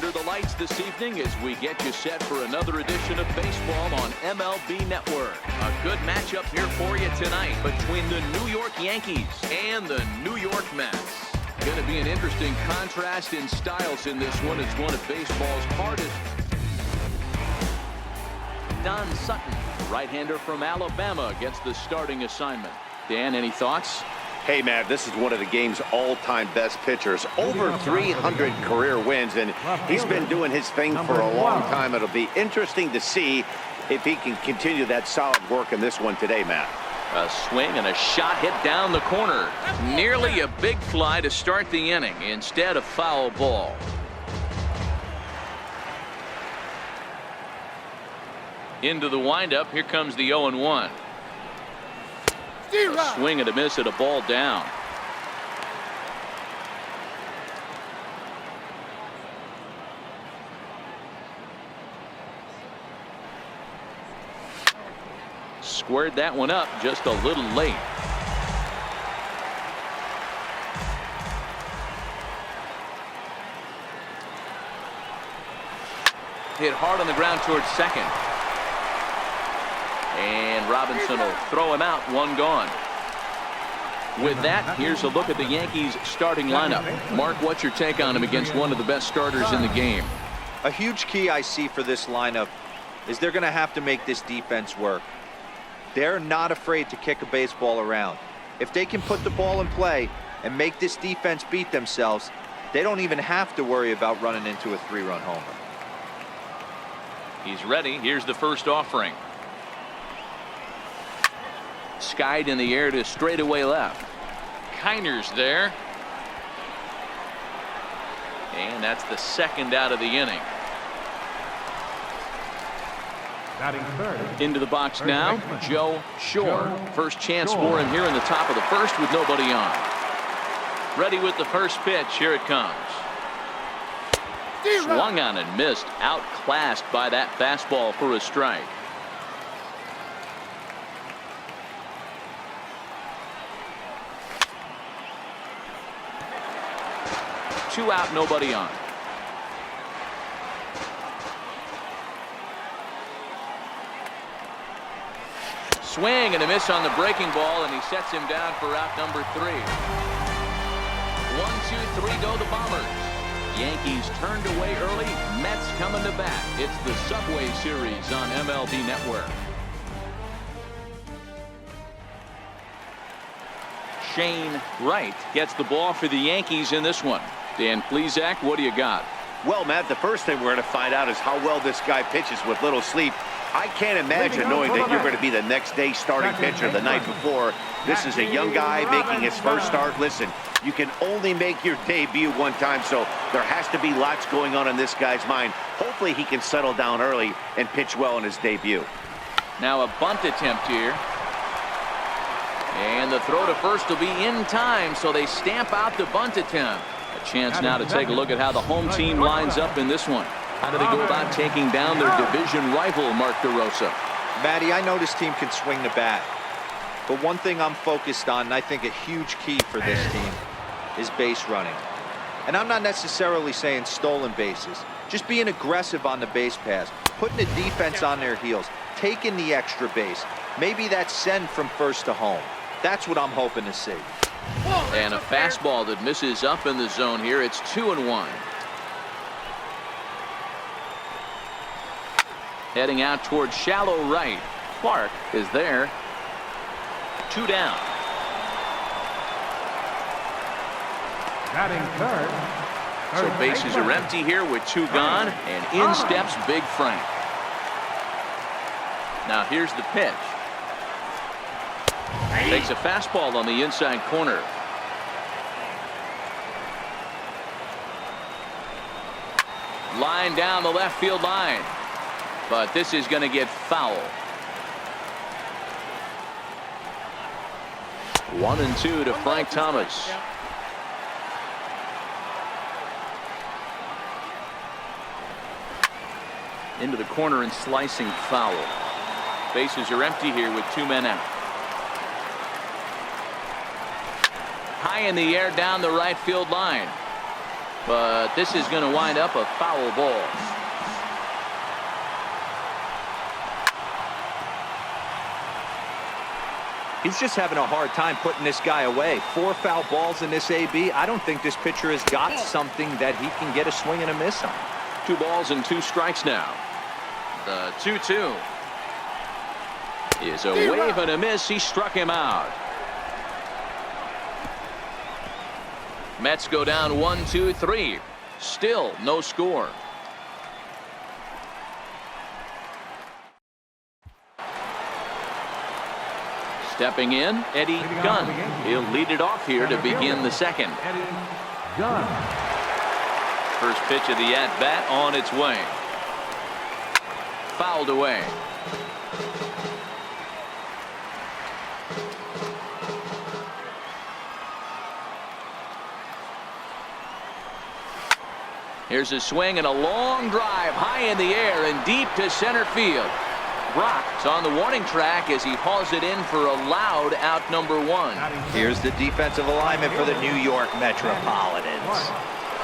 under the lights this evening as we get you set for another edition of baseball on MLB Network. A good matchup here for you tonight between the New York Yankees and the New York Mets. Going to be an interesting contrast in styles in this one. It's one of baseball's hardest. Don Sutton, right-hander from Alabama, gets the starting assignment. Dan, any thoughts? Hey, Matt, this is one of the game's all-time best pitchers. Over 300 career wins, and he's been doing his thing for a long time. It'll be interesting to see if he can continue that solid work in this one today, Matt. A swing and a shot hit down the corner. Nearly a big fly to start the inning. Instead, a foul ball. Into the windup. Here comes the 0-1. A swing and a miss at a ball down. Squared that one up just a little late. Hit hard on the ground towards second. And Robinson will throw him out. One gone. With that, here's a look at the Yankees starting lineup. Mark, what's your take on him against one of the best starters in the game? A huge key I see for this lineup is they're going to have to make this defense work. They're not afraid to kick a baseball around. If they can put the ball in play and make this defense beat themselves, they don't even have to worry about running into a 3-run homer. He's ready. Here's the first offering. Skied in the air to straightaway left. Kiner's there. And that's the second out of the inning. Into the box now, Joe Shore. First chance for him here in the top of the first with nobody on. Ready with the first pitch. Here it comes. Swung on and missed. Outclassed by that fastball for a strike. Two out, nobody on. Swing and a miss on the breaking ball, and he sets him down for out number 3. 1, 2, 3 go the Bombers. Yankees turned away early. Mets coming to bat. It's the Subway Series on MLB Network. Shane Wright gets the ball for the Yankees in this one. Dan Plesac, what do you got? Well, Matt, the first thing we're going to find out is how well this guy pitches with little sleep. I can't imagine knowing that you're going to be the next day starting pitcher the night before. This is a young guy making his first start. Listen, you can only make your debut one time, so there has to be lots going on in this guy's mind. Hopefully he can settle down early and pitch well in his debut. Now a bunt attempt here. And the throw to first will be in time, so they stamp out the bunt attempt. A chance now to take a look at how the home team lines up in this one. How do they go about taking down their division rival, Mark DeRosa? Matty, I know this team can swing the bat. But one thing I'm focused on, and I think a huge key for this team, is base running. And I'm not necessarily saying stolen bases. Just being aggressive on the base pass, putting the defense on their heels, taking the extra base. Maybe that's send from first to home. That's what I'm hoping to see. And a fastball that misses up in the zone here. It's 2-1. Heading out towards shallow right. Clark is there. 2 down. Batting third. So bases are empty here with 2 gone, and in steps Big Frank. Now here's the pitch. Takes a fastball on the inside corner. Line down the left field line. But this is going to get foul. 1-2 to Frank Thomas. Into the corner and slicing foul. Bases are empty here with 2 men out. High in the air down the right field line. But this is going to wind up a foul ball. He's just having a hard time putting this guy away. 4 foul balls in this AB. I don't think this pitcher has got something that he can get a swing and a miss on. 2 balls and 2 strikes now. The 2-2 is a wave and a miss. He struck him out. Mets go down 1-2-3. Still no score. Stepping in, Eddie Gunn. He'll lead it off here to begin the second. First pitch of the at-bat on its way. Fouled away. Here's a swing and a long drive high in the air and deep to center field. Brock's on the warning track as he hauls it in for a loud out number 1. Here's the defensive alignment for the New York Metropolitans.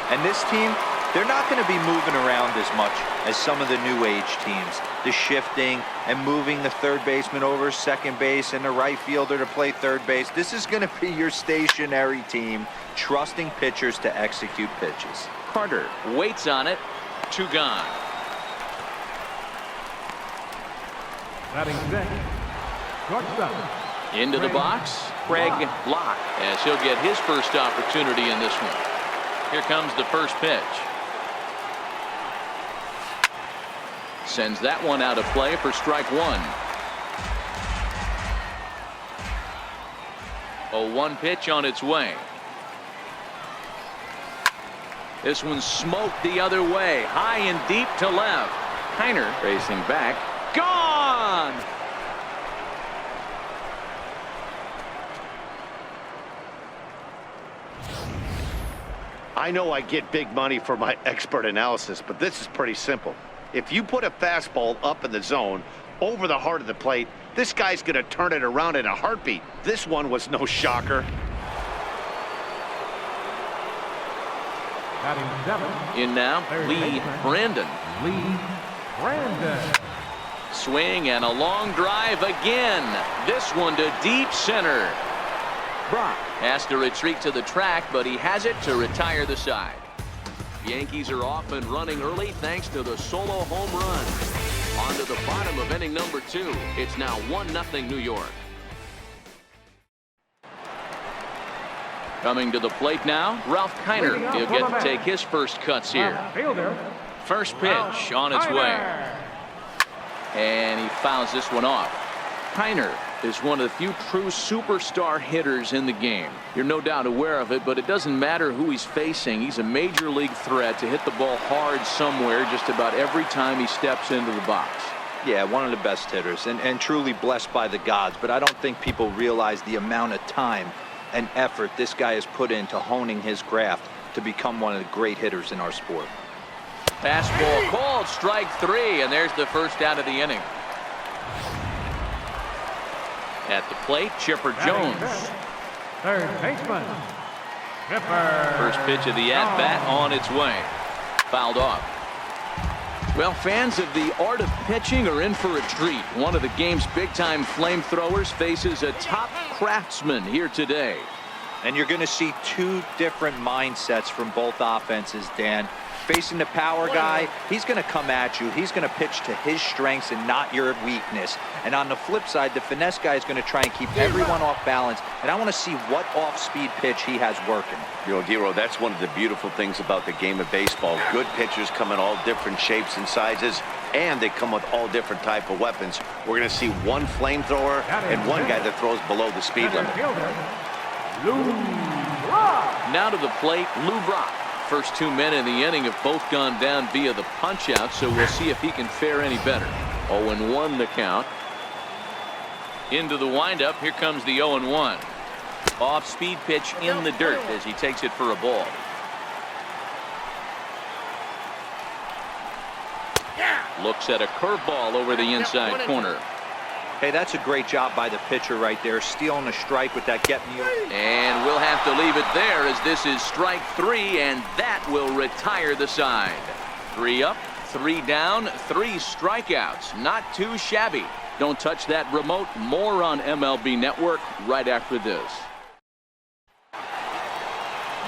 And this team, they're not going to be moving around as much as some of the new age teams. The shifting and moving the third baseman over second base and the right fielder to play third base. This is going to be your stationary team, trusting pitchers to execute pitches. Carter waits on it. 2 gone. Into the box, Craig Block, as he'll get his first opportunity in this one. Here comes the first pitch. Sends that one out of play for strike 1. A 1 pitch on its way. This one's smoked the other way, high and deep to left. Kiner racing back. Gone! I know I get big money for my expert analysis, but this is pretty simple. If you put a fastball up in the zone over the heart of the plate, this guy's going to turn it around in a heartbeat. This one was no shocker. In now, Lee Brandon. Swing and a long drive again. This one to deep center. Brock has to retreat to the track, but he has it to retire the side. Yankees are off and running early thanks to the solo home run. On to the bottom of inning number 2. It's now 1-0 New York. Coming to the plate now, Ralph Kiner. He'll get to take his first cuts here. First pitch on its way. And he fouls this one off. Kiner is one of the few true superstar hitters in the game. You're no doubt aware of it, but it doesn't matter who he's facing. He's a major league threat to hit the ball hard somewhere just about every time he steps into the box. Yeah, one of the best hitters and truly blessed by the gods, but I don't think people realize the amount of time and effort this guy has put into honing his craft to become one of the great hitters in our sport. Fastball called, strike 3, and there's the first out of the inning. At the plate, Chipper Jones. Third baseman. First pitch of the at-bat on its way. Fouled off. Well, fans of the art of pitching are in for a treat. One of the game's big-time flamethrowers faces a top craftsman here today. And you're going to see 2 different mindsets from both offenses, Dan. Facing the power guy, he's going to come at you. He's going to pitch to his strengths and not your weakness. And on the flip side, the finesse guy is going to try and keep everyone off balance. And I want to see what off-speed pitch he has working. You know, Dero, that's one of the beautiful things about the game of baseball. Good pitchers come in all different shapes and sizes, and they come with all different type of weapons. We're going to see one flamethrower and one guy that throws below the speed limit. Now to the plate, Lou Brock. First 2 men in the inning have both gone down via the punch-out, so we'll see if he can fare any better. 0-1 the count. Into the windup, here comes the 0-1. Off-speed pitch in the dirt as he takes it for a ball. Looks at a curveball over the inside corner. Hey, that's a great job by the pitcher right there, stealing a strike with that get me. And we'll have to leave it there as this is strike 3, and that will retire the side. 3 up, 3 down, 3 strikeouts. Not too shabby. Don't touch that remote. More on MLB Network right after this.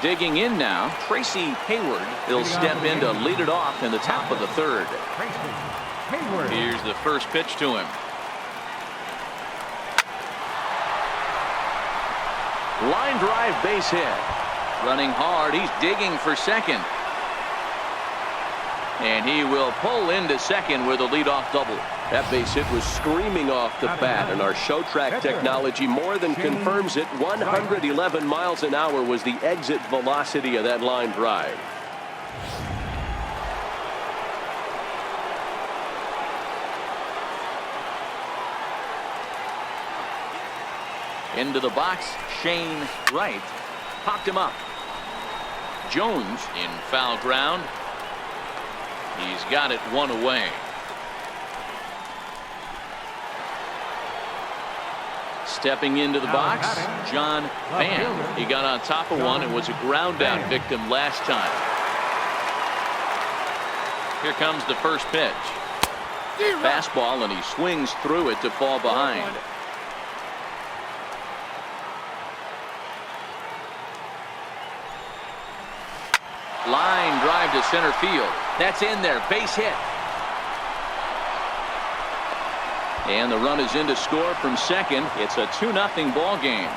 Digging in now, Tracy Hayward. He'll step in to lead it off in the top of the 3rd. Here's the first pitch to him. Line drive, base hit. Running hard, he's digging for second. And he will pull into second with a leadoff double. That base hit was screaming off the bat, and our show track technology more than confirms it. 111 miles an hour was the exit velocity of that line drive. Into the box, Shane Wright popped him up. Jones in foul ground. He's got it 1 away. Stepping into the box, John Van. He got on top of one and was a ground out victim last time. Here comes the first pitch. Fastball, and he swings through it to fall behind. Line drive to center field. That's in there. Base hit. And the run is in to score from second. It's a 2-0 ball game.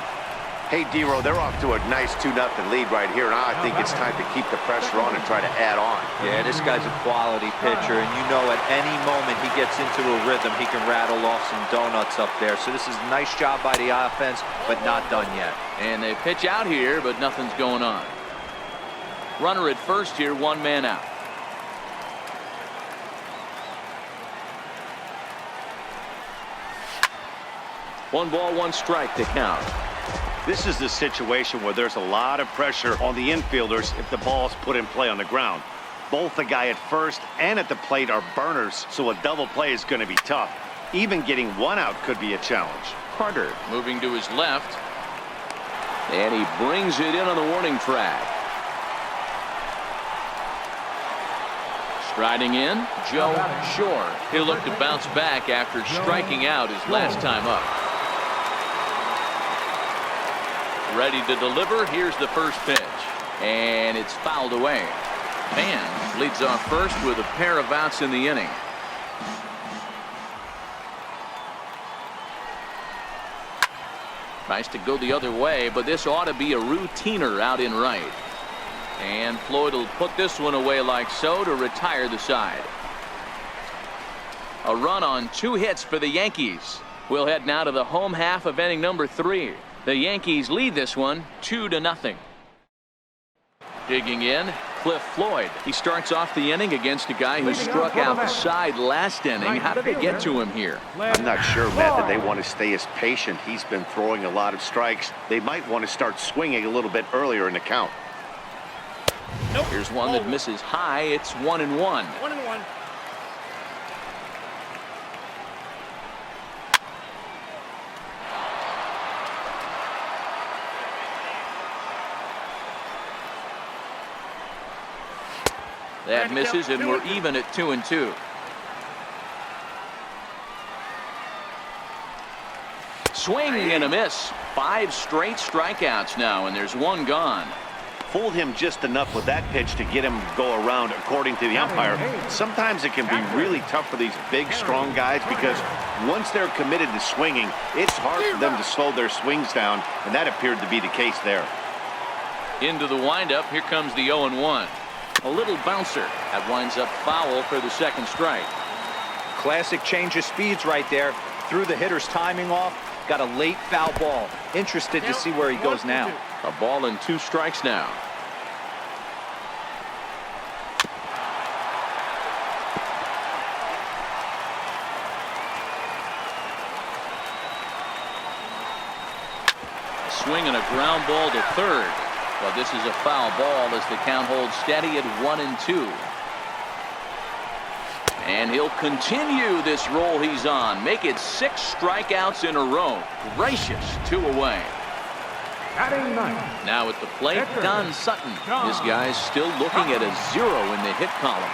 Hey, D-Row, they're off to a nice 2-0 lead right here. Now I think it's time to keep the pressure on and try to add on. Yeah, this guy's a quality pitcher, and you know at any moment he gets into a rhythm, he can rattle off some donuts up there. So this is a nice job by the offense, but not done yet. And they pitch out here, but nothing's going on. Runner at first here, 1 man out. One ball, 1 strike to count. This is the situation where there's a lot of pressure on the infielders if the ball's put in play on the ground. Both the guy at first and at the plate are burners, so a double play is going to be tough. Even getting 1 out could be a challenge. Carter moving to his left. And he brings it in on the warning track. Striding in, Joe Shore. He'll look to bounce back after striking out his last time up. Ready to deliver. Here's the first pitch. And it's fouled away. Van leads off first with a pair of outs in the inning. Tries to go the other way, but this ought to be a routiner out in right. And Floyd will put this one away like so to retire the side. A run on 2 hits for the Yankees. We'll head now to the home half of inning number 3. The Yankees lead this one 2-0. Digging in, Cliff Floyd. He starts off the inning against a guy who struck out the side last inning. How did they get to him here? I'm not sure, Matt, that they want to stay as patient. He's been throwing a lot of strikes. They might want to start swinging a little bit earlier in the count. Here's one that misses high. It's 1-1. 1-1. That misses, and we're even at 2-2. Swing and a miss. 5 straight strikeouts now, and there's 1 gone. Fooled him just enough with that pitch to get him to go around, according to the umpire. Sometimes it can be really tough for these big, strong guys because once they're committed to swinging, it's hard for them to slow their swings down, and that appeared to be the case there. Into the windup. Here comes the 0-1. A little bouncer. That winds up foul for the second strike. Classic change of speeds right there. Threw the hitter's timing off. Got a late foul ball. Interested to see where he goes now. A ball and 2 strikes now. A swing and a ground ball to third. Well, this is a foul ball as the count holds steady at 1-2. And he'll continue this roll he's on. Make it 6 strikeouts in a row. Gracious, 2 away. Batting ninth. Now at the plate, Don Sutton. This guy's still looking at a 0 in the hit column.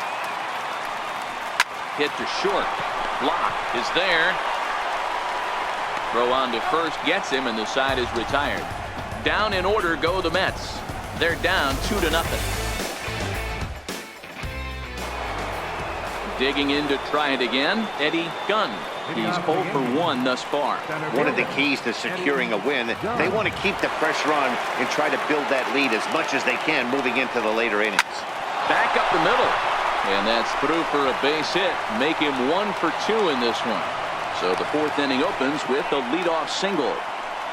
Hit to short. Block is there. Throw on to first gets him, and the side is retired. Down in order go the Mets. They're down 2-0. Digging in to try it again, Eddie Gunn. He's 0 for 1 thus far. One of the keys to securing a win, they want to keep the pressure on and try to build that lead as much as they can moving into the later innings. Back up the middle. And that's through for a base hit. Make him 1 for 2 in this one. So the 4th inning opens with a leadoff single.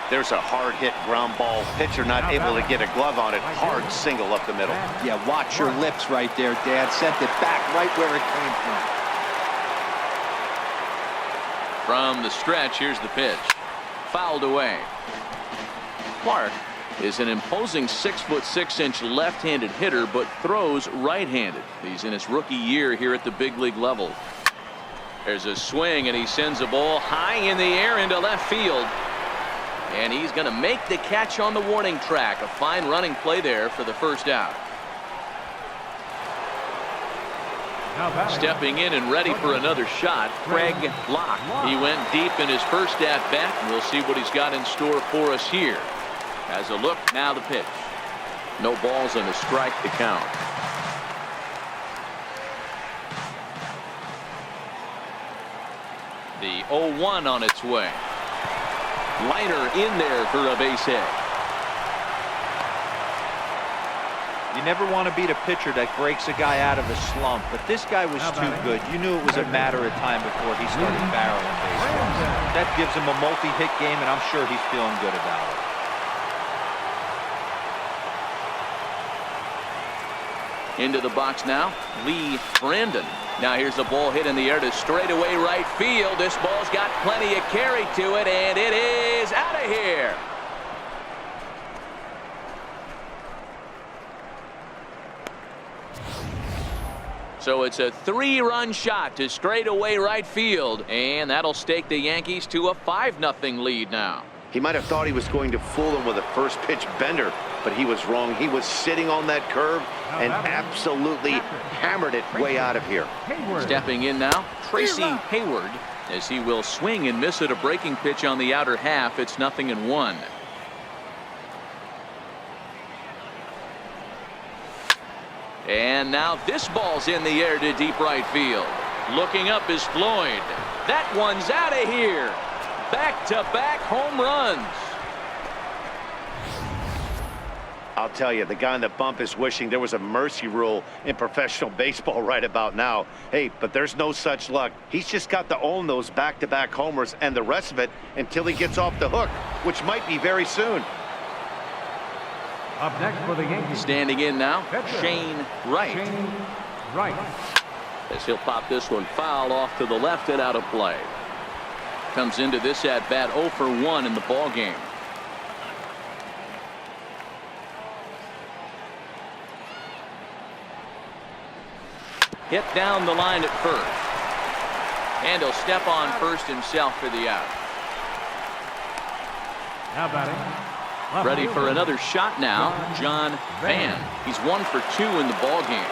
There's a hard hit ground ball. Pitcher not able to get a glove on it. Hard single up the middle. Yeah, watch your lips right there, Dad. Sent it back right where it came from. From the stretch, here's the pitch. Fouled away. Clark is an imposing 6'6" left-handed hitter, but throws right-handed. He's in his rookie year here at the big league level. There's a swing, and he sends a ball high in the air into left field. And he's going to make the catch on the warning track. A fine running play there for the first out. Stepping in and ready for another shot, Craig Locke. He went deep in his first at-bat, and we'll see what he's got in store for us here. As a look, now the pitch. No balls and a strike to count. The 0-1 on its way. Liner in there for a base hit. You never want to beat a pitcher that breaks a guy out of a slump, but this guy was too good. You knew it was a matter of time before he started barreling baseballs. That gives him a multi-hit game, and I'm sure he's feeling good about it. Into the box now, Lee Brandon. Now here's a ball hit in the air to straightaway right field. This ball's got plenty of carry to it, and it is out of here. So it's a 3-run shot to straightaway right field, and that'll stake the Yankees to a 5-0 lead now. He might have thought he was going to fool him with a first pitch bender, but he was wrong. He was sitting on that curve and absolutely hammered it way out of here. Stepping in now, Tracy Hayward, as he will swing and miss at a breaking pitch on the outer half. It's 0-1. And now this ball's in the air to deep right field. Looking up is Floyd. That one's out of here. Back-to-back home runs. I'll tell you, the guy on the bump is wishing there was a mercy rule in professional baseball right about now. Hey, but there's no such luck. He's just got to own those back-to-back homers and the rest of it until he gets off the hook, which might be very soon. Up next for the Yankees. Standing in now, Shane Wright. As he'll pop this one foul off to the left and out of play. Comes into this at-bat 0 for 1 in the ball game. Hit down the line at first. And he'll step on first himself for the out. Now batting. Ready for another shot now, John Van. He's 1 for 2 in the ball game.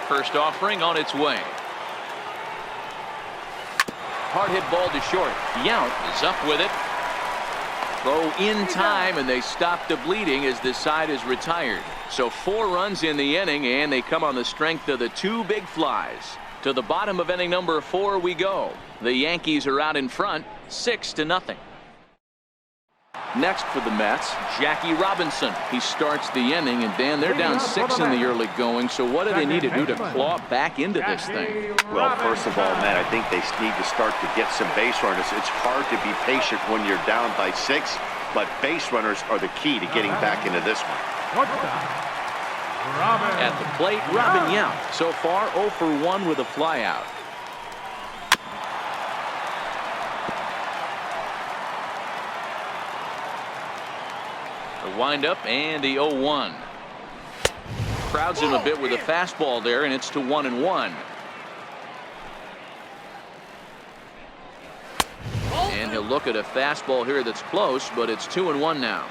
First offering on its way. Hard hit ball to short. Yount is up with it. Throw in time, and they stop the bleeding as this side is retired. So 4 runs in the inning, and they come on the strength of the 2 big flies. To the bottom of inning number 4 we go. The Yankees are out in front, 6-0. Next for the Mets, Jackie Robinson. He starts the inning, and Dan, they're down 6 in the early going. So what do they need to do to claw back into this thing? Well, first of all, Matt, I think they need to start to get some base runners. It's hard to be patient when you're down by 6, but base runners are the key to getting back into this one. At the plate, Robin Yount. So far, 0 for 1 with a flyout. The windup and the 0-1. Crowds him a bit with a fastball there, and it's to 1-1. look at a fastball here that's close, but it's 2-1 now.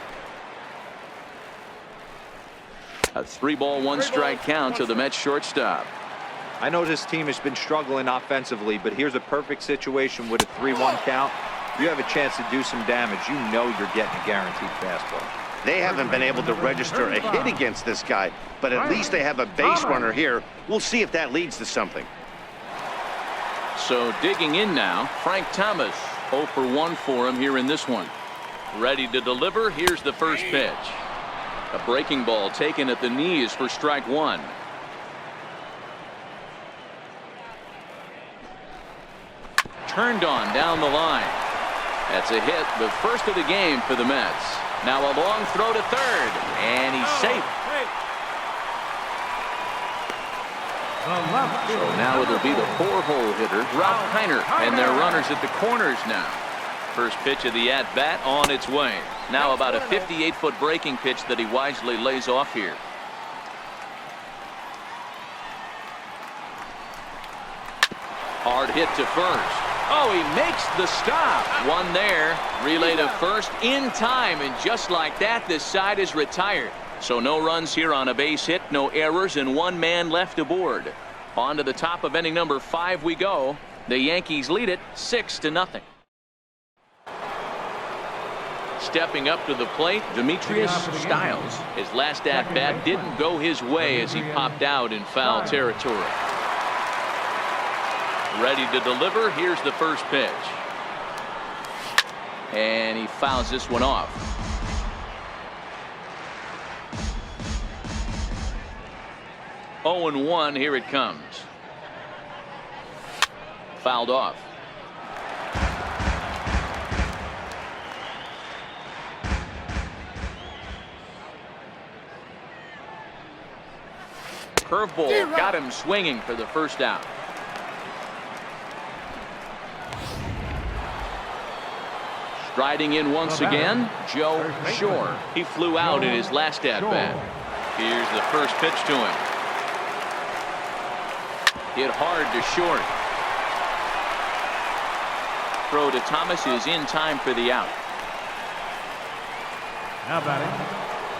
A 3-ball, 1-strike count to the Mets shortstop. I know this team has been struggling offensively, but here's a perfect situation with a 3-1 count. You have a chance to do some damage. You know you're getting a guaranteed fastball. They haven't been able to register a hit against this guy, but at least they have a base runner here. We'll see if that leads to something. So digging in now, Frank Thomas. 0 for 1 for him here in this one. Ready to deliver. Here's the first pitch. A breaking ball taken at the knees for strike 1. Turned on down the line. That's a hit, the first of the game for the Mets. Now a long throw to third, and he's safe. So now it'll be the 4-hole hitter, Ralph Kiner, and their runners at the corners now. First pitch of the at-bat on its way. Now about a 58-foot breaking pitch that he wisely lays off here. Hard hit to first. Oh, he makes the stop. One there. Relay to first in time, and just like that, this side is retired. So no runs here on a base hit, no errors, and 1 man left aboard. On to the top of inning number 5 we go. The Yankees lead it 6-0. Stepping up to the plate, Demetrius Styles. His last at-bat didn't go his way as he popped out in foul territory. Ready to deliver. Here's the first pitch. And he fouls this one off. Oh, and 1. Here it comes. Fouled off. Curveball got him swinging for the first out. Striding in once again, Joe Shore. He flew out in his last at-bat. Here's the first pitch to him. Hit hard to short. Throw to Thomas is in time for the out. Now batting,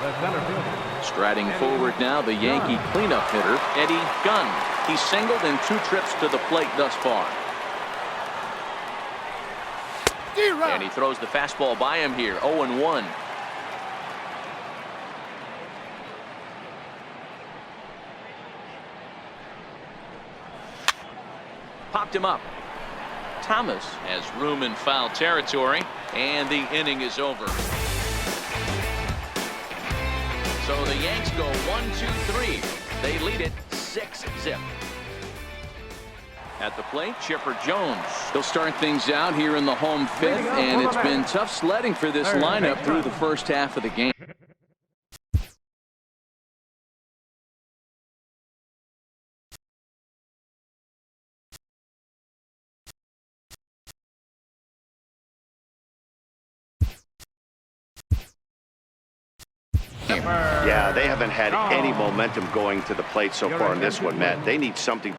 the center fielder. Striding forward now, the Yankee cleanup hitter, Eddie Gunn. He's singled in 2 trips to the plate thus far. And he throws the fastball by him here. 0-1. Popped him up. Thomas has room in foul territory, and the inning is over. So the Yanks go 1-2-3. They lead it 6-0. At the plate, Chipper Jones. He'll start things out here in the home 5th, and it's been tough sledding for this lineup through the first half of the game. Yeah, they haven't had any momentum going to the plate so far in this one, Matt. They need something.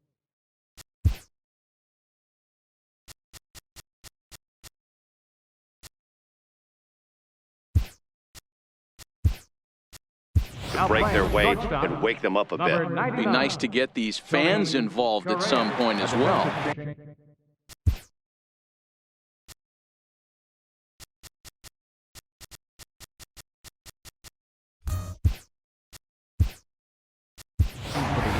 To break their way and wake them up a bit. It'd be nice to get these fans involved at some point as well.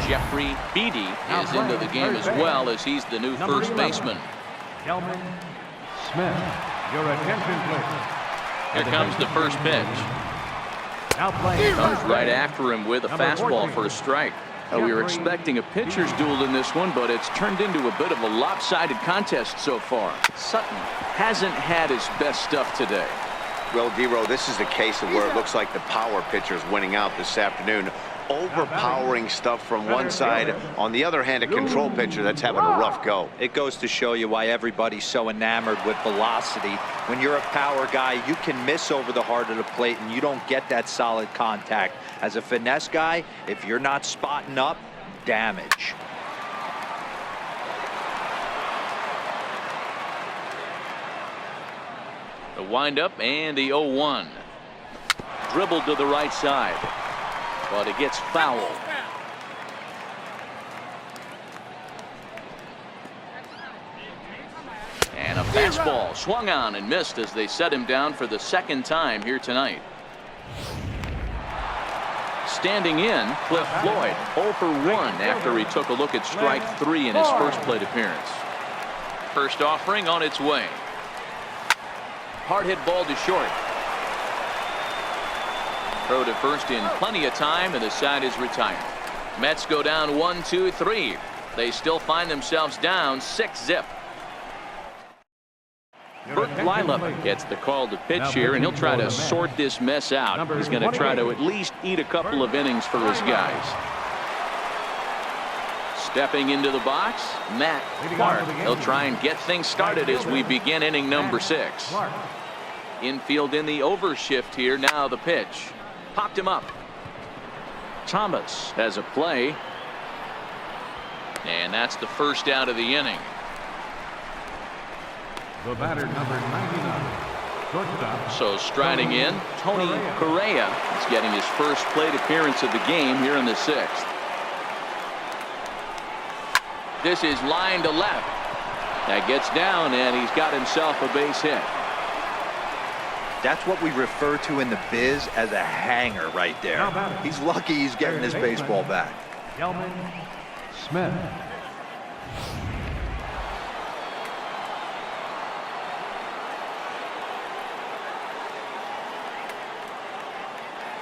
Jeffrey Beatty is into the game as well, as he's the new first baseman. Kelvin Smith, your attention please. Here comes the first pitch. Now playing. Comes right after him with a fastball for a strike. We were expecting a pitcher's duel in this one, but it's turned into a bit of a lopsided contest so far. Sutton hasn't had his best stuff today. Well, D-Row, this is a case of where it looks like the power pitcher's winning out this afternoon. Overpowering stuff from one side. On the other hand, a control pitcher that's having a rough go. It goes to show you why everybody's so enamored with velocity. When you're a power guy, you can miss over the heart of the plate and you don't get that solid contact. As a finesse guy, if you're not spotting up, damage. The windup and the 0-1. Dribbled to the right side, but it gets fouled. And a fastball swung on and missed as they set him down for the second time here tonight. Standing in, Cliff Floyd, 0 for 1 after he took a look at strike 3 in his first plate appearance. First offering on its way. Hard hit ball to short. Throw to first in plenty of time, and the side is retired. Mets go down 1-2-3. They still find themselves down 6-0. Bert Blyleven gets the call to pitch here, and he'll try to sort this mess out. He's going to try to at least eat a couple of innings for his guys. Stepping into the box, Matt Clark. He'll try and get things started as we begin inning number 6. Infield in the overshift here. Now the pitch. Popped him up. Thomas has a play. And that's the first out of the inning. The batter, number 99, shortstop. So striding in, Tony Correa is getting his first plate appearance of the game here in the 6th. This is line to left. That gets down, and he's got himself a base hit. That's what we refer to in the biz as a hanger right there. He's lucky he's getting his baseball back. Gelman Smith.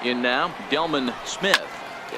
In now, Delman Smith,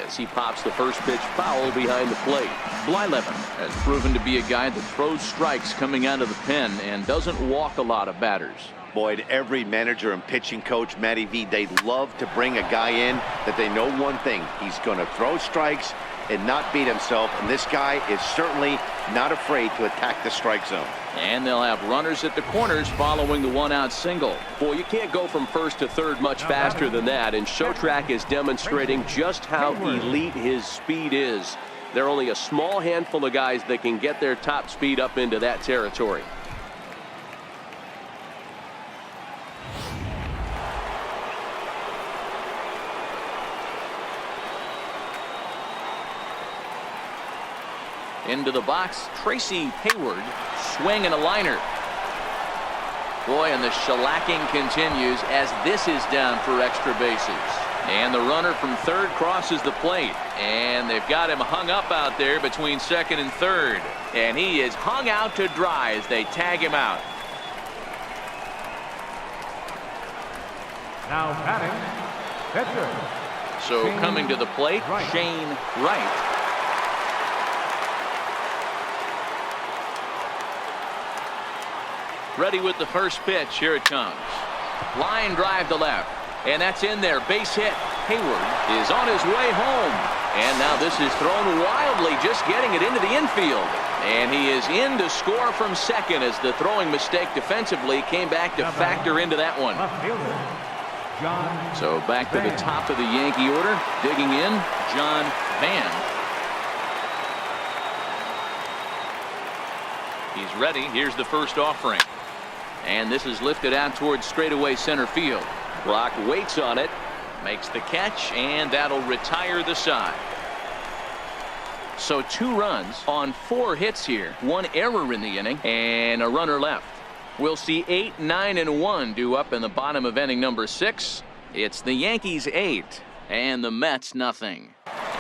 as he pops the first pitch foul behind the plate. Blyleven has proven to be a guy that throws strikes coming out of the pen and doesn't walk a lot of batters. Boyd, every manager and pitching coach, Matty V, they love to bring a guy in that they know one thing. He's going to throw strikes and not beat himself, and this guy is certainly not afraid to attack the strike zone. And they'll have runners at the corners following the one-out single. Boy, you can't go from first to third much faster than that, and Showtrack is demonstrating just how elite his speed is. There are only a small handful of guys that can get their top speed up into that territory. Into the box, Tracy Hayward, swing and a liner. Boy, and the shellacking continues as this is down for extra bases. And the runner from third crosses the plate. And they've got him hung up out there between second and third. And he is hung out to dry as they tag him out. Now batting, pitcher. So coming to the plate, Shane Wright. Ready with the first pitch. Here it comes. Line drive to left. And that's in there. Base hit. Hayward is on his way home. And now this is thrown wildly, just getting it into the infield. And he is in to score from second as the throwing mistake defensively came back to factor into that one. So back to the top of the Yankee order. Digging in, John Van. He's ready. Here's the first offering. And this is lifted out towards straightaway center field. Brock waits on it, makes the catch, and that'll retire the side. So 2 runs on 4 hits here. 1 error in the inning, and a runner left. We'll see 8, 9, and 1 due up in the bottom of inning number 6. It's the Yankees 8, and the Mets nothing.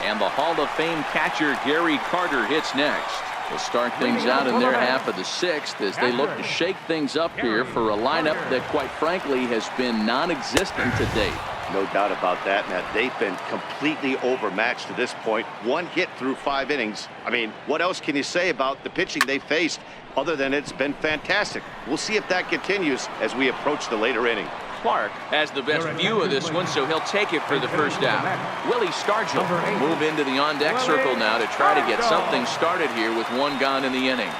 And the Hall of Fame catcher Gary Carter hits next. Will start things out in their half of the 6th as they look to shake things up here for a lineup that, quite frankly, has been non-existent to date. No doubt about that, Matt. They've been completely overmatched to this point. 1 hit through 5 innings. I mean, what else can you say about the pitching they faced other than it's been fantastic? We'll see if that continues as we approach the later inning. Clark has the best view of this one, so he'll take it for the first out. Willie Stargell will move into the on-deck circle now to try to get something started here with 1 gone in the inning.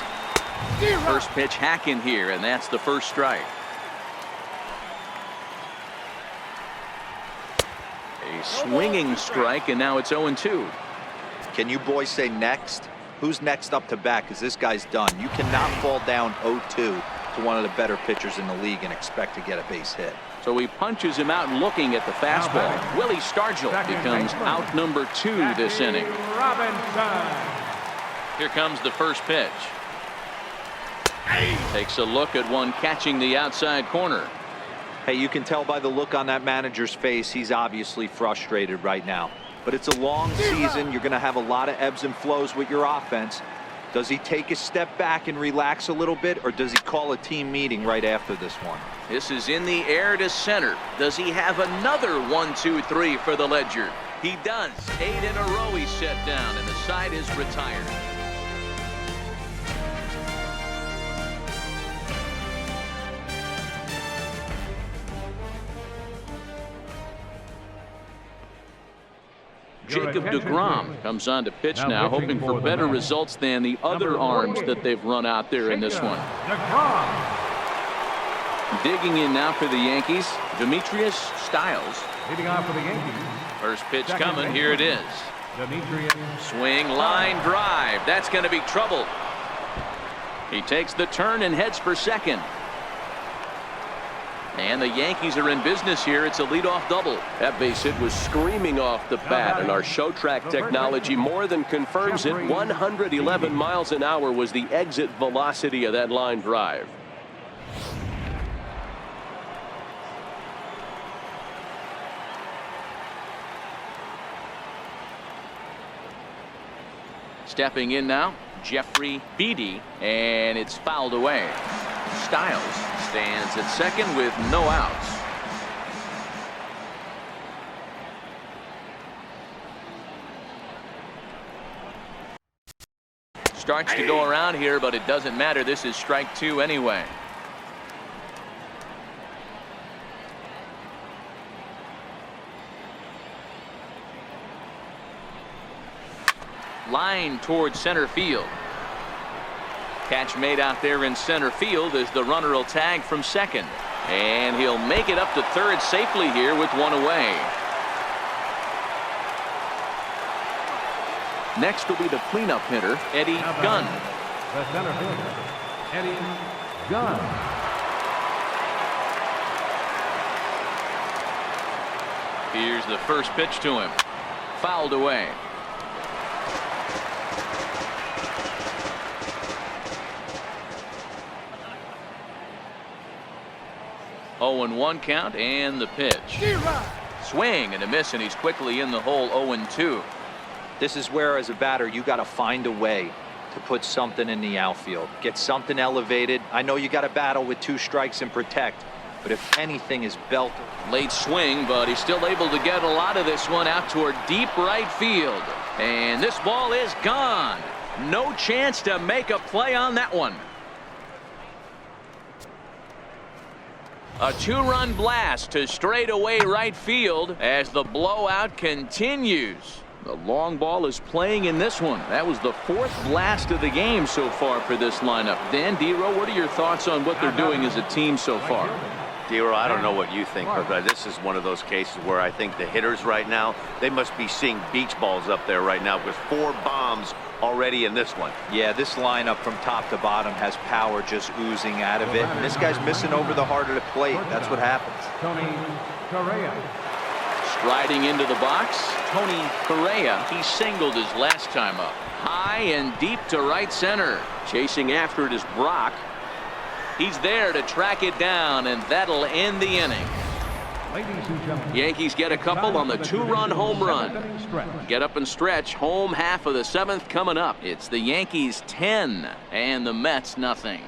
First pitch hacking here, and that's the first strike. A swinging strike, and now it's 0-2. Can you boys say next? Who's next up to bat? Because this guy's done. You cannot fall down 0-2 to one of the better pitchers in the league and expect to get a base hit. So he punches him out looking at the fastball. Willie Stargell becomes out number 2 this inning. Here comes the first pitch. Takes a look at one catching the outside corner. Hey, you can tell by the look on that manager's face, he's obviously frustrated right now. But it's a long season. You're going to have a lot of ebbs and flows with your offense. Does he take a step back and relax a little bit, or does he call a team meeting right after this one? This is in the air to center. Does he have another 1, 2, 3 for the ledger? He does. 8 in a row he's set down, and the side is retired. Jacob deGrom comes on to pitch now, hoping for better results than the other arms that they've run out there in this one. Digging in now for the Yankees, Demetrius Styles. Leading off for the Yankees. First pitch coming, here it is. Swing, line drive. That's going to be trouble. He takes the turn and heads for second. And the Yankees are in business here. It's a leadoff double. That base hit was screaming off the bat, and our show track technology more than confirms it. 111 miles an hour was the exit velocity of that line drive. Stepping in now, Jeffrey Beede, and it's fouled away. Styles stands at second with no outs. Starts to go around here, but it doesn't matter. This is strike 2 anyway. Line towards center field. Catch made out there in center field as the runner will tag from second. And he'll make it up to third safely here with one away. Next will be the cleanup hitter, Eddie Gunn. The center fielder, Eddie Gunn. Here's the first pitch to him. Fouled away. Oh, 0-1 count, and the pitch. Swing and a miss, and he's quickly in the hole. 0-2. This is where, as a batter, you got to find a way to put something in the outfield. Get something elevated. I know you got to battle with 2 strikes and protect, but if anything is belted. Late swing, but he's still able to get a lot of this one out toward deep right field. And this ball is gone. No chance to make a play on that one. A 2-run blast to straightaway right field as the blowout continues. The long ball is playing in this one. That was the 4th blast of the game so far for this lineup. Dan Dero, what are your thoughts on what they're doing as a team so far? Dero, I don't know what you think, but this is one of those cases where I think the hitters right now, they must be seeing beach balls up there right now, because 4 bombs already in this one. Yeah, this lineup from top to bottom has power just oozing out of it. And this guy's missing over the heart of the plate. That's what happens. Tony Correa. Striding into the box, Tony Correa. He singled his last time up. High and deep to right center. Chasing after it is Brock. He's there to track it down, and that'll end the inning. Yankees get a couple on the 2-run home run. Get up and stretch. Home half of the 7th coming up. It's the Yankees 10 and the Mets nothing.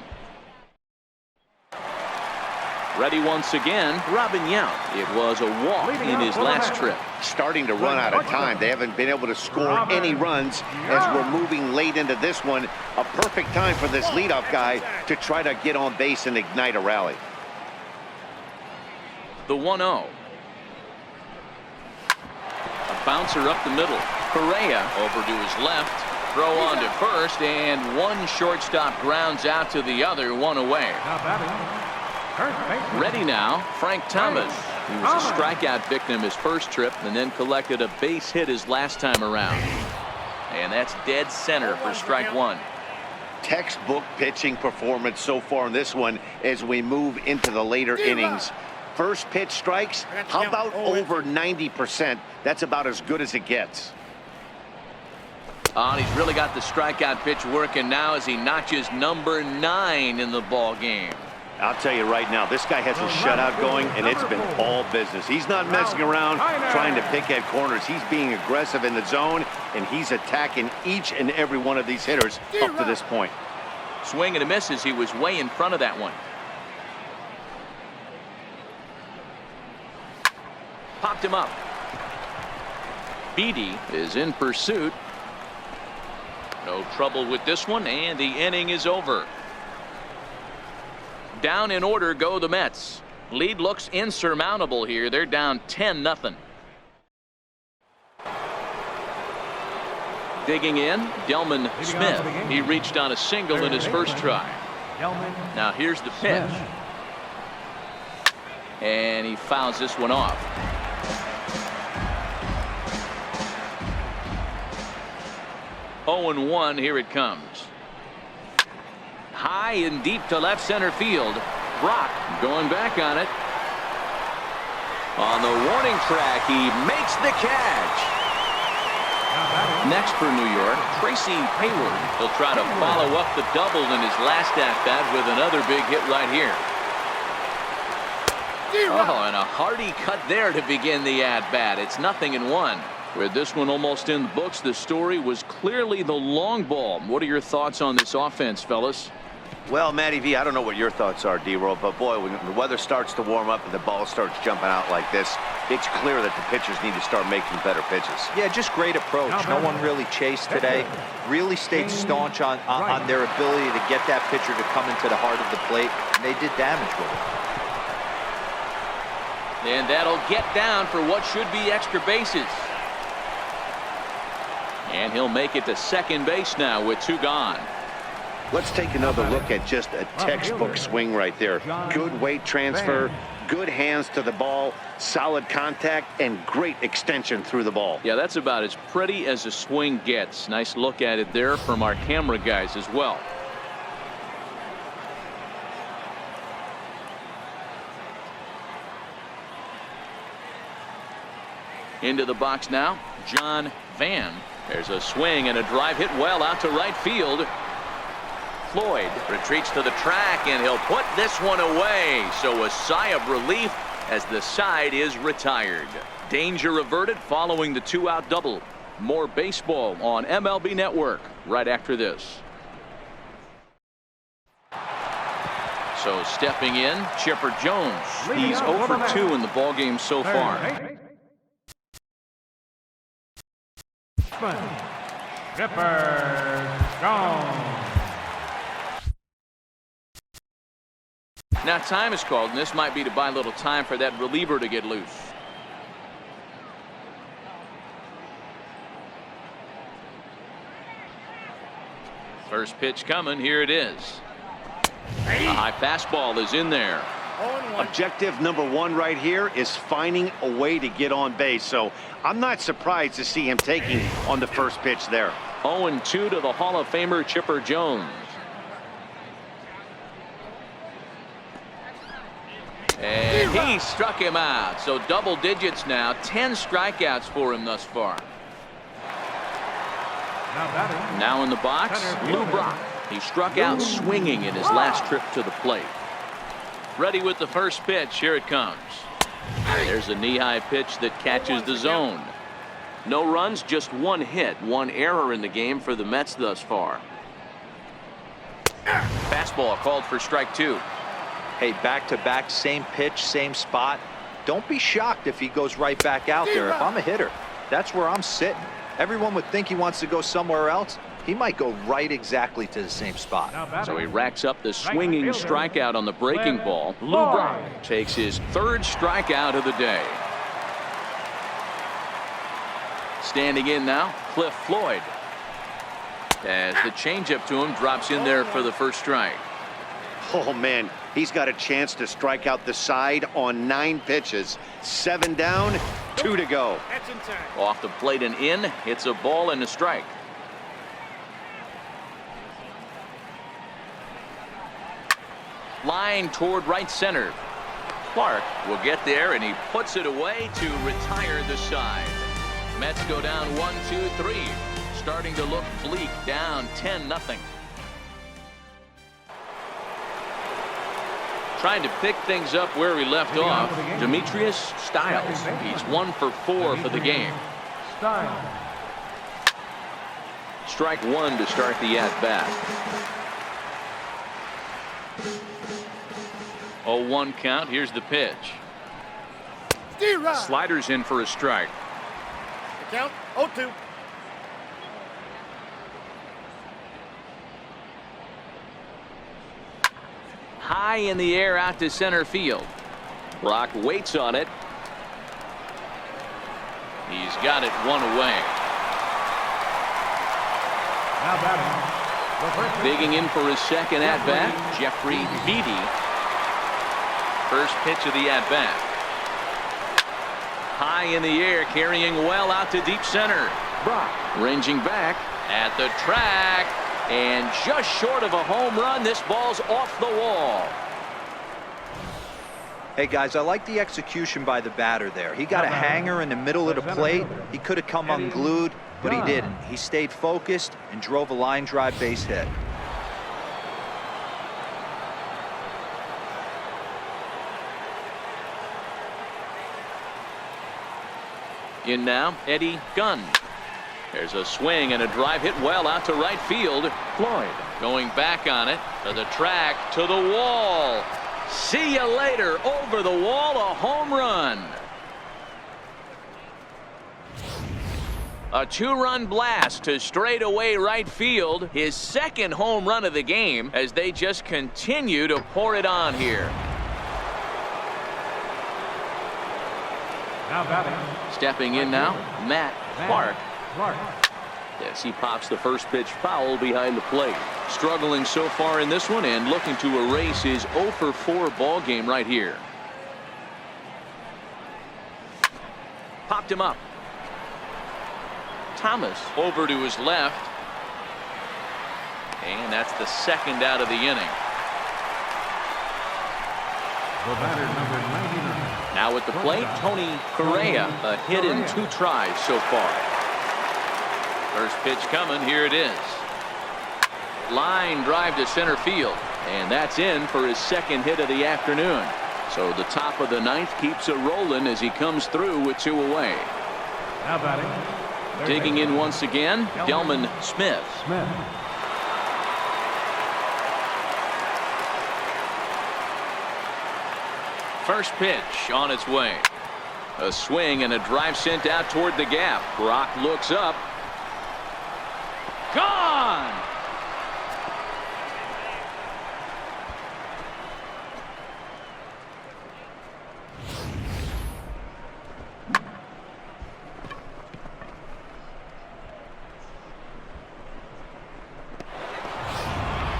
Ready once again, Robin Yount. It was a walk in his last trip. Starting to run out of time. They haven't been able to score any runs as we're moving late into this one. A perfect time for this leadoff guy to try to get on base and ignite a rally. The 1-0. A bouncer up the middle. Correa over to his left. Throw on to first, and one shortstop grounds out to the other. One away. Ready now, Frank Thomas. He was a strikeout victim his first trip and then collected a base hit his last time around. And that's dead center for strike 1. Textbook pitching performance so far in this one as we move into the later innings. First pitch strikes, how about over 90%? That's about as good as it gets. Oh, and he's really got the strikeout pitch working now as he notches number 9 in the ball game. I'll tell you right now, this guy has a shutout going, and it's been all business. He's not messing around trying to pick at corners. He's being aggressive in the zone, and he's attacking each and every one of these hitters up to this point. Swing and a miss as he was way in front of that one. Popped him up. Beatty is in pursuit. No trouble with this one, and the inning is over. Down in order go the Mets. Lead looks insurmountable here. They're down 10-0. Digging in, Delman Smith. He reached on a single in his first try. Now here's the pitch. And he fouls this one off. Oh, 1, here it comes. High and deep to left center field. Brock going back on it. On the warning track, he makes the catch. Next for New York, Tracy Hayward. He'll try to follow up the double in his last at-bat with another big hit right here. Oh, and a hearty cut there to begin the at-bat. It's 0-1. With this one almost in the books, the story was clearly the long ball. What are your thoughts on this offense, fellas? Well, Matty V, I don't know what your thoughts are, D-Roll, but boy, when the weather starts to warm up and the ball starts jumping out like this, it's clear that the pitchers need to start making better pitches. Yeah, just great approach. No one really chased today. Really stayed staunch on their ability to get that pitcher to come into the heart of the plate, and they did damage with it. And that'll get down for what should be extra bases. And he'll make it to second base now with 2 gone. Let's take another look at just a textbook swing right there. Good weight transfer, good hands to the ball, solid contact, and great extension through the ball. Yeah, that's about as pretty as a swing gets. Nice look at it there from our camera guys as well. Into the box now, John Van. There's a swing and a drive hit well out to right field. Floyd retreats to the track, and he'll put this one away. So a sigh of relief as the side is retired. Danger averted following the 2-out double. More baseball on MLB Network right after this. So stepping in, Chipper Jones. He's 0 for 2 in the ballgame so far. Chipper Jones. Now time is called, and this might be to buy a little time for that reliever to get loose. First pitch coming, here it is. A high fastball is in there. Objective number 1 right here is finding a way to get on base. So I'm not surprised to see him taking on the first pitch there. 0-2 to the Hall of Famer Chipper Jones. And he struck him out. So double digits now. 10 strikeouts for him thus far. Now in the box, Lou Brock. He struck out swinging in his last trip to the plate. Ready with the first pitch. Here it comes. There's a knee-high pitch that catches the zone. No runs, just 1 hit. 1 error in the game for the Mets thus far. Fastball called for strike 2. Hey, back-to-back, same pitch, same spot. Don't be shocked if he goes right back out there. If I'm a hitter, that's where I'm sitting. Everyone would think he wants to go somewhere else. He might go right exactly to the same spot. So he racks up the swinging strikeout on the breaking ball. Lou Brock takes his 3rd strikeout of the day. Standing in now, Cliff Floyd. As the changeup to him drops in there for the first strike. Oh, man, he's got a chance to strike out the side on 9 pitches. 7 down, 2 to go. Off the plate and in. It's a ball and a strike. Line toward right center. Clark will get there, and he puts it away to retire the side. Mets go down 1-2-3. Starting to look bleak, down 10-0. Trying to pick things up where we left off, Demetrius Styles. He's 1 for 4 for the game. Strike one to start the at-bat. 0-1 count. Here's the pitch. Sliders in for a strike. Count 0-2. High in the air out to center field. Brock waits on it. He's got it one away. Now batting. Digging in for his second at-bat, Jeffrey Beatty. First pitch of the at-bat. High in the air, carrying well out to deep center. Brock ranging back at the track, and just short of a home run. This ball's off the wall. Hey guys, I like the execution by the batter there. He got a hanger in the middle of the plate. He could have come unglued, but he didn't. He stayed focused and drove a line drive base hit. In now, Eddie Gunn. There's a swing and a drive hit well out to right field. Floyd going back on it to the track, to the wall. See you later. Over the wall, a home run. A two-run blast to straightaway right field. His second home run of the game as they just continue to pour it on here. Now batting. Stepping in now, Matt Clark. Clark. Yes, he pops the first pitch foul behind the plate. Struggling so far in this one and looking to erase his 0 for 4 ball game right here. Popped him up. Thomas over to his left. And that's the second out of the inning. The batter, number 99. Now at the plate, Tony Correa. A hit in 2 tries so far. First pitch coming. Here it is. Line drive to center field. And that's in for his second hit of the afternoon. So the top of the 9th keeps it rolling as he comes through with 2 away. Now batting. Digging in once again, Delman Smith. First pitch on its way. A swing and a drive sent out toward the gap. Brock looks up. Gone!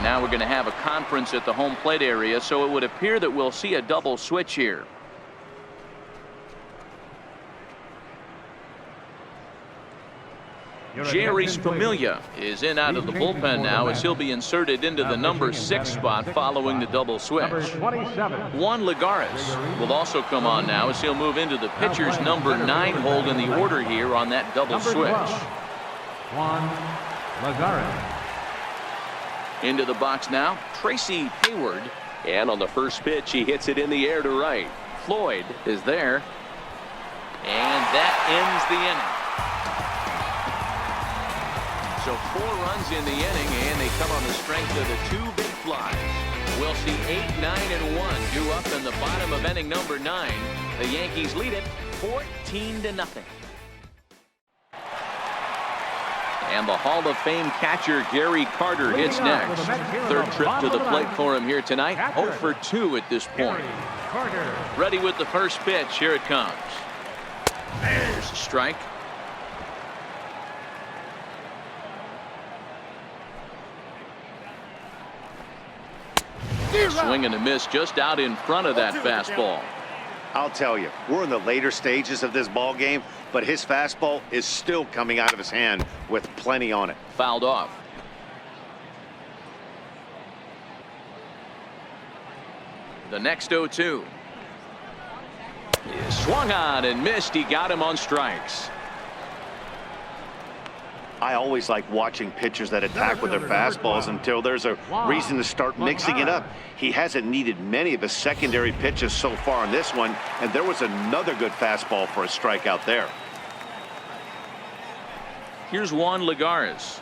Now we're going to have a conference at the home plate area, so it would appear that we'll see a double switch here. Jerry Familia is in out of the bullpen now as he'll be inserted into the number 6 spot following the double switch. Juan Lagares will also come on now as he'll move into the pitcher's number 9 hold in the order here on that double switch. Juan Lagares. Into the box now, Tracy Hayward. And on the first pitch, he hits it in the air to right. Floyd is there. And that ends the inning. So 4 runs in the inning, and they come on the strength of the 2 big flies. We'll see 8, 9, and 1 due up in the bottom of inning number 9. The Yankees lead it 14-0. And the Hall of Fame catcher Gary Carter hits next. Third trip to the plate for him here tonight. 0 for 2 at this point. Ready with the first pitch. Here it comes. There's a strike. Swing and a miss just out in front of that fastball. I'll tell you, we're in the later stages of this ball game, but his fastball is still coming out of his hand with plenty on it. Fouled off. The next 0-2. Swung on and missed. He got him on strikes. I always like watching pitchers that attack with their fastballs until there's a reason to start mixing it up. He hasn't needed many of his secondary pitches so far in this one, and there was another good fastball for a strikeout there. Here's Juan Lagares,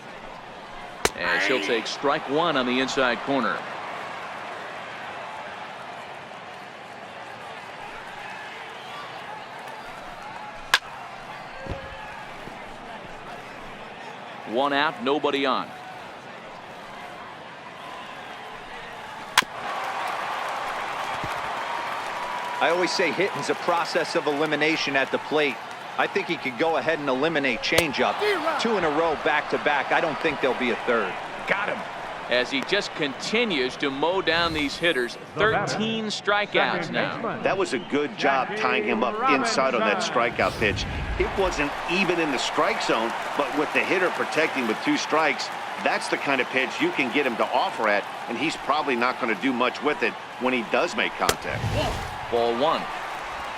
as he'll take strike one on the inside corner. One out, nobody on. I always say hitting's a process of elimination at the plate. I think he could go ahead and eliminate changeup. 2 in a row back to back. I don't think there'll be a third. Got him. As he just continues to mow down these hitters. 13 strikeouts now. That was a good job tying him up inside on that strikeout pitch. It wasn't even in the strike zone, but with the hitter protecting with 2 strikes, that's the kind of pitch you can get him to offer at, and he's probably not going to do much with it when he does make contact. Ball 1.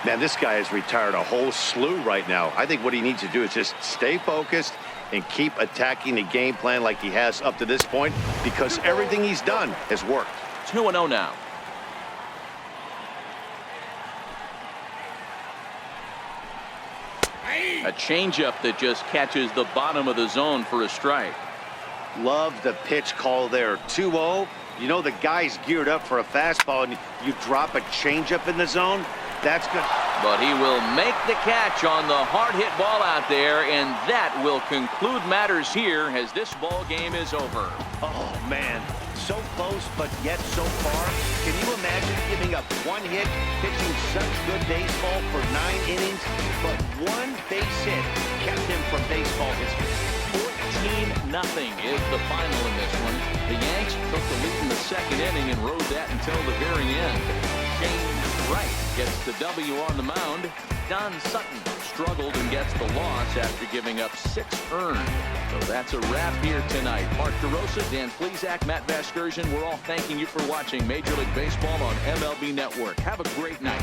Man, this guy has retired a whole slew right now. I think what he needs to do is just stay focused and keep attacking the game plan like he has up to this point, because everything he's done has worked. 2-0 now. A changeup that just catches the bottom of the zone for a strike. Love the pitch call there. 2-0. You know the guy's geared up for a fastball, and you drop a changeup in the zone. That's good. But he will make the catch on the hard hit ball out there, and that will conclude matters here as this ball game is over. Oh man, so close but yet so far. Can you imagine giving up 1 hit, pitching such good baseball for 9 innings, but 1 base hit kept him from baseball history? 14-0 is the final in this one. The Yanks took the lead in the 2nd inning and rode that until the very end. James Wright gets the W on the mound. Don Sutton struggled and gets the loss after giving up 6 earned. So that's a wrap here tonight. Mark DeRosa, Dan Plesac, Matt Vasgersian, we're all thanking you for watching Major League Baseball on MLB Network. Have a great night.